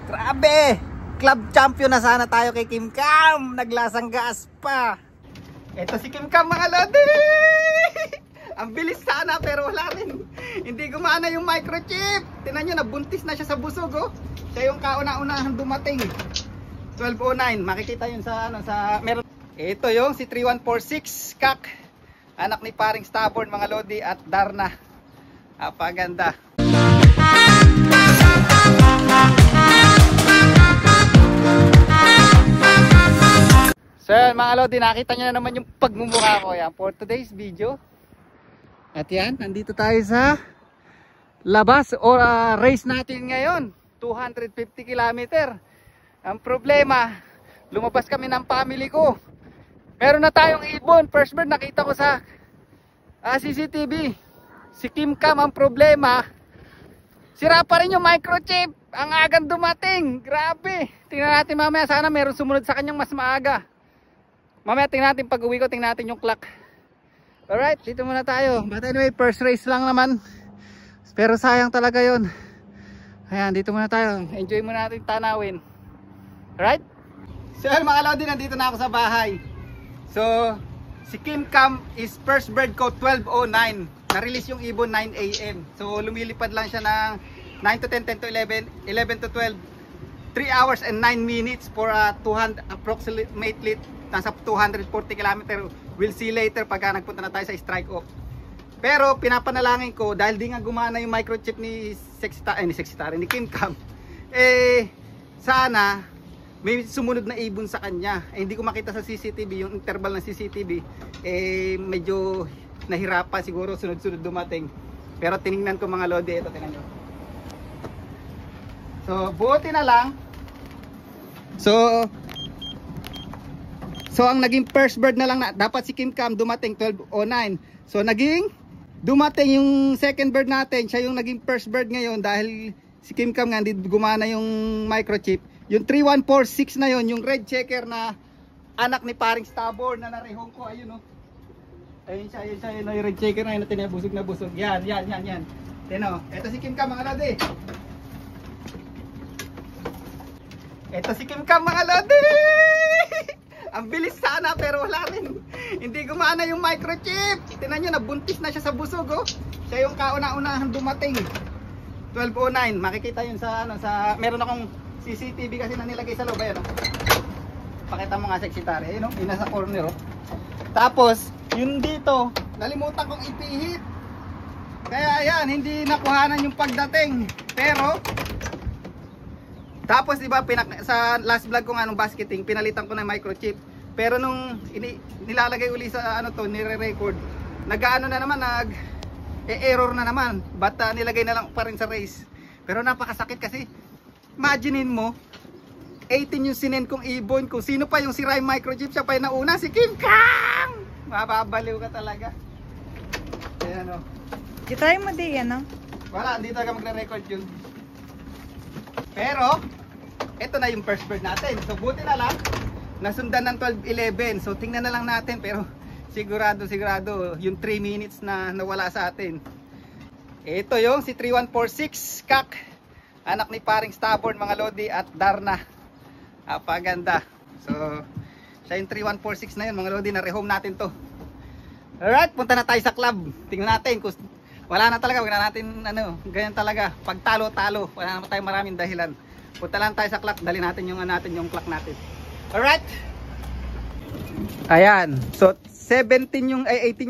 Grabe! Club champion na sana tayo kay Kim Cam. Naglasang gas pa. Ito si Kim Cam mga lodi. Ang bilis sana pero wala rin. Hindi gumana yung microchip. Tingnan nyo, nabuntis na siya sa busog oh. Siya yung kauna-unahan dumating. 1209. Makikita yun sa ano sa meron. Ito yung si 3146 Kak. Anak ni paring Stubborn mga lodi at Darna. Apaganda. So yan mga lodi, nakita nyo na naman yung pagmumukha ko yan for today's video. At yan, nandito tayo sa labas or race natin ngayon, 250 km. Ang problema, lumabas kami ng family ko. Meron na tayong ibon, first bird nakita ko sa CCTV. Si Kim Cam ang problema, sira pa rin yung microchip. Ang agang dumating, grabe. Tingnan natin mamaya, sana meron sumunod sa kanyang mas maaga. Mamaya tingnan natin pag uwi ko, tingnan natin yung clock. Alright, dito muna tayo. But anyway, first race lang naman. Pero sayang talaga yon. Ayan, dito muna tayo. Enjoy muna natin tanawin. Alright? So mga lodi, nandito na ako sa bahay. So, si Kim Cam is first bird ko 12:09. Na-release yung ibon 9 AM. So, lumilipad lang siya ng 9 to 10, 10 to 11, 11 to 12. 3 hours and 9 minutes for a 200 approximately nasa 240 km. We'll see later pagka nagpunta na tayo sa strike off. Pero pinapanalangin ko dahil di nga gumana yung microchip ni ni Kim Cam. Sana may sumunod na ibon sa kanya. Hindi ko makita sa CCTV yung interval ng CCTV. Medyo nahirapan siguro sunod-sunod dumating. Pero tiningnan ko mga lodi, ito tingnan nyo. So buti na lang. So ang naging first bird na lang na dapat si Kim Cam dumating 12:09. So naging dumating yung second bird natin, siya yung naging first bird ngayon dahil si Kim Cam nga hindi gumana yung microchip. Yung 3146 na yon, yung red checker na anak ni paring Stubborn na narehong ko, ayun oh. Ayun siya, yung red checker na yun na tinabusog na busog. Yan. Tino, ito si Kim Cam mga lodi. Ito si Kim Cam mga lodi. Ang bilis sana pero wala rin. Hindi gumana yung microchip. Tingnan nyo, nabuntis na siya sa busog oh. Siya yung kauna-unahan dumating. 12:09. Makikita yun sa ano sa meron akong CCTV kasi na nilagay sa loob ayan oh. Pakita mo nga secretary, ayun oh, yung nasa corner oh. Tapos, yun dito, nalimutan kong ipihit. Kaya ayan, hindi nakuhanan yung pagdating. Pero tapos diba sa last vlog ko nga nung basketing, pinalitan ko ng microchip. Pero nung nilalagay uli sa ano to, nire-record, nag-ano na naman, error na naman. But nilagay na lang pa rin sa race. Pero napakasakit kasi, imaginein mo, 18 yung sinend kong ibon. Kung sino pa yung sira yung microchip, siya pa yung nauna, si Kim Cam! Mababaliw ka talaga. Ayan o. Kitry mo di yan, no? Wala, hindi talaga magre-record yun. Pero ito na yung first bird natin. So buti na lang nasundan ng 12:11. So tingnan na lang natin pero sigurado yung 3 minutes na nawala sa atin. Ito yung si 3146 Kak. Anak ni paring Stubborn mga lodi at Darna. Apaganda. So siya yung 3146 na yun mga lodi, na rehome natin to. Alright, punta na tayo sa club. Tingnan natin kung wala na talaga, wag na natin ano, ganyan talaga. Pag talo-talo, wala na tayong maraming dahilan. Punta lang tayo sa clock, dali natin yung clock natin. Alright. Ayan. So 18 yung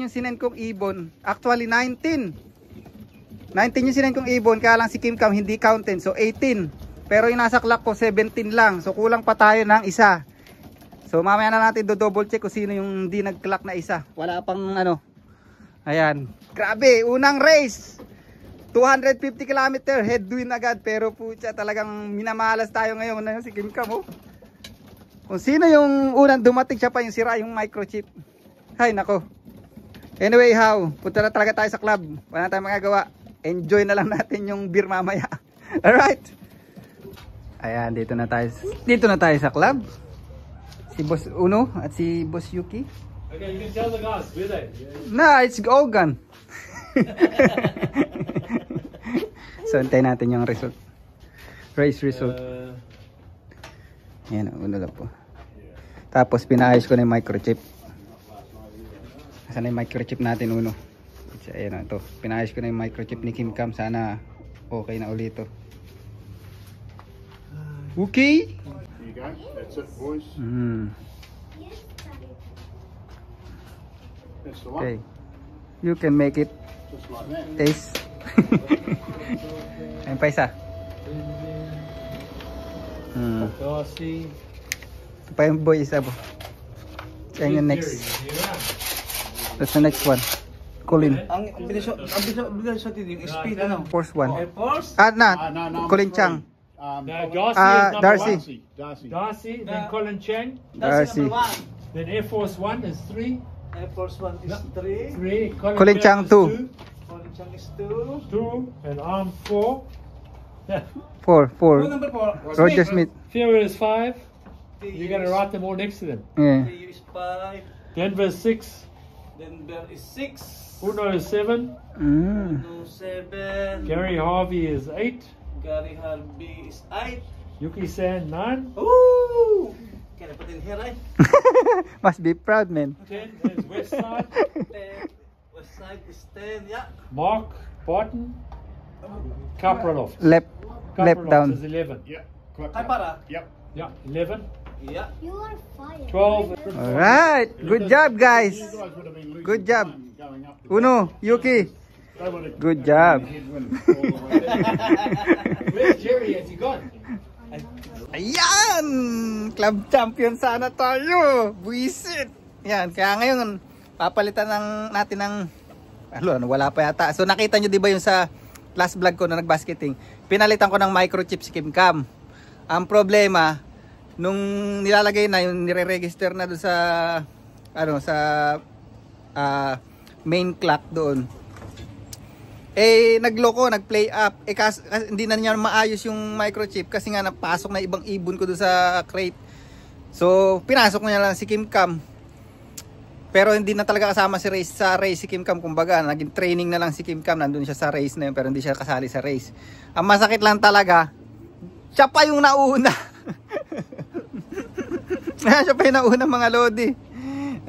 sinend kong ibon. Actually 19 yung sinend kong ibon, kaya lang si Kim Cam hindi counted. So 18. Pero yung nasa clock ko 17 lang. So kulang pa tayo ng isa. So mamaya na natin do-double check kung sino yung hindi nag-clock na isa. Wala pang ano. Ayan. Grabe, unang race. 250 km, headwind agad. Pero pucha, talagang minamalas tayo ngayon na si Kim Cam oh. Kung sino yung unang dumating, siya pa yung sira yung microchip. Hay nako. Anyway, punta na talaga tayo sa club. Wala na tayong magagawa. Enjoy na lang natin yung beer mamaya. Alright. Ayan, dito na tayo sa club. Si Boss Uno at si Boss Yuki. Okay, you can tell the guys, where they? Nah, it's Ogan. So, antayin natin yung result. Race result. Ayan, uno lang po. Tapos pinaayos ko na yung microchip. Sana yung microchip natin uno. Ayan, ito. Pinaayos ko na yung microchip ni Kim Cam. Sana okay na ulit ito. Okay? Here you go. That's it, boys. That's the one. Okay. You can make it Just like that. taste. Ayan pa isa. Darcy. Ito pa yung boy isa po. Ayan yung next. That's the next one. Colin. Ang bilis sa yung speed ano? First one. Force? No. Colin Chang. No, Darcy is number Darcy. Darcy. Darcy, then Colin Chang. Darcy. Number 1. Then Air Force One is 3. Air Force 1 is 3. 3. Colin Chang, is 2. Colin Chang is 2. 2. And I'm 4. 4. Who number 4? Roger Smith. Fury is 5. You're going to write them all next to them. Yeah. T is 5. Denver is 6. Denver is 6. Uno is 7. No 7. Gary Harvey is 8. Gary Harvey is 8. Yuki San 9. Ooh! Can I put in here, right? Must be proud, man. 10 is Westside. 10. West side is 10, yeah. Mark Barton. Kapralov. Left Kapralov down. is 11. Yep. Correct. Kay para? Yep. Yeah, 11. Yeah. You are fired. 12. Alright. Good job, guys. You guys would have been losing Good job. time going up to Uno, Yuki. They would have Good job. headwind all the way. Where's Jerry? Has he gone? Ayan! Club champion sana tayo! Buisit! Yan, kaya ngayon papalitan natin ng wala pa yata. So nakita nyo diba yung sa last vlog ko na nagbasketing, pinalitan ko ng microchip si Kim Cam. Ang problema, nung nilalagay na yung nire-register na doon sa main clock doon, nagloko, nag-play up. Kasi hindi na niya maayos yung microchip kasi nga napasok na ibang ibon ko doon sa crate. So, pinasok niya lang si Kim Cam. Pero hindi na talaga kasama sa race si Kim Cam. Kumbaga, naging training na lang si Kim Cam. Nandun siya sa race na yun, pero hindi siya kasali sa race. Ang masakit lang talaga, siya pa yung nauna. Siya pa yung nauna, mga lodi.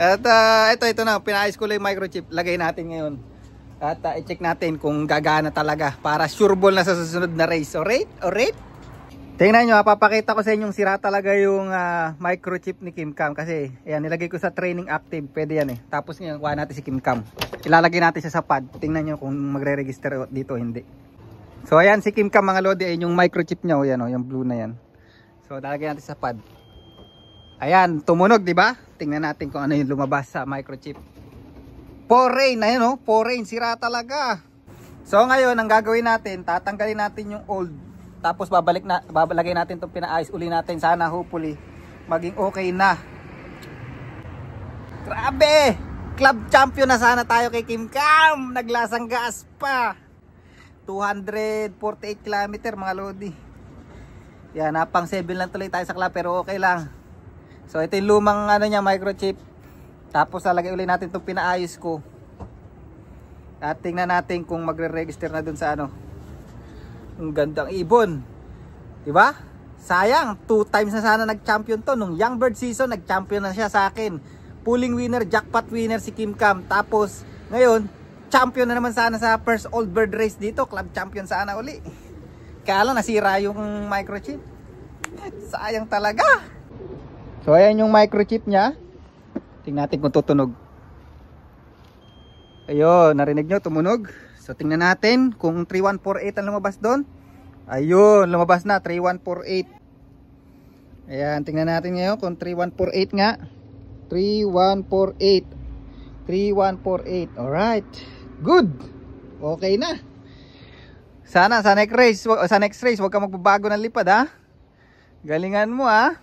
At ito na, pinaayos ko lang yung microchip. Lagay natin ngayon. At i-check natin kung gagana talaga para sure ball na sa susunod na race. Alright? Tingnan nyo, papakita ko sa inyong sira talaga yung microchip ni Kim Cam. Kasi ayan, nilagay ko sa training active. Pwede yan eh. Tapos ngayon, kuha natin si Kim Cam. Ilalagay natin siya sa pad. Tingnan nyo kung magre-register dito hindi. So ayan si Kim Cam, mga lodi. Ayan yung microchip niya. Ayan, yung blue na yan. So lalagay natin sa pad. Ayan, tumunog, di ba? Tingnan natin kung ano yung lumabas sa microchip. Foreign, ayun foreign, sira talaga. So ngayon, ang gagawin natin, tatanggalin natin yung old. Tapos babalagay natin itong pinaayos uli natin. Sana hopefully maging okay na. Grabe! Club champion na sana tayo kay Kim Cam. Naglasang gas pa. 248 km mga lodi. Yan, napang 7 lang tuloy tayo sa club pero okay lang. So ito yung lumang microchip. Tapos lalagay ulit natin itong pinaayos ko. At tingnan natin kung magre-register na dun sa ang gandang ibon. Diba? Sayang, 2 times na sana nag-champion to. Nung Young Bird season, nag-champion na siya sa akin. Pulling winner, jackpot winner si Kim Cam. Tapos ngayon, champion na naman sana sa first Old Bird race dito. Club champion sana uli. Kaya lang nasira yung microchip. Sayang talaga. So ayan yung microchip niya. Tingnan natin kung tutunog. Ayun, narinig nyo, tumunog. So tingnan natin kung 3148 ang lumabas doon. Ayun, lumabas na 3148. Ayan, tingnan natin ngayon kung 3148 nga. 3148. 3148. Alright. Good. Okay na. Sana sa next race, huwag ka magbabago ng lipad ha. Galingan mo ha.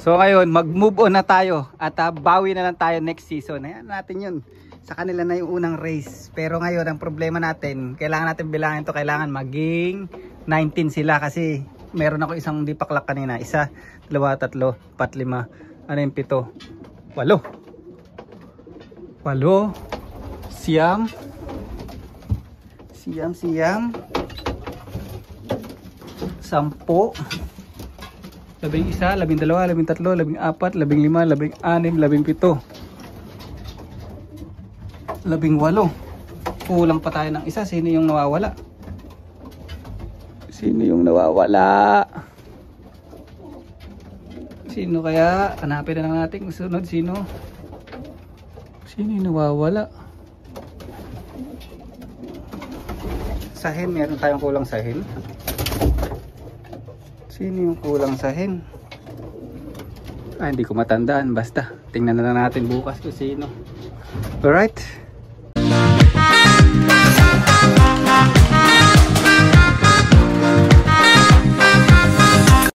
So ngayon, mag-move on na tayo at bawi na lang tayo next season. Ayan natin yun. Sa kanila na yung unang race. Pero ngayon, ang problema natin, kailangan natin bilangin to, kailangan maging 19 sila kasi meron ako isang di paklak kanina. 1, 2, 3, 4, 5, 7, 8. 8. Siyam. 10. 11, 12, 13, 14, 15, 16, 17, 18. Kulang pa tayo ng isa. Sino yung nawawala? Sino yung nawawala? Sino kaya? Hanapin na lang natin kung sunod. Sino yung nawawala? Sahin. Meron tayong kulang sahin. Sino yung kulang sahin? Hindi ko matandaan. Basta tingnan na lang natin bukas kung sino. Alright.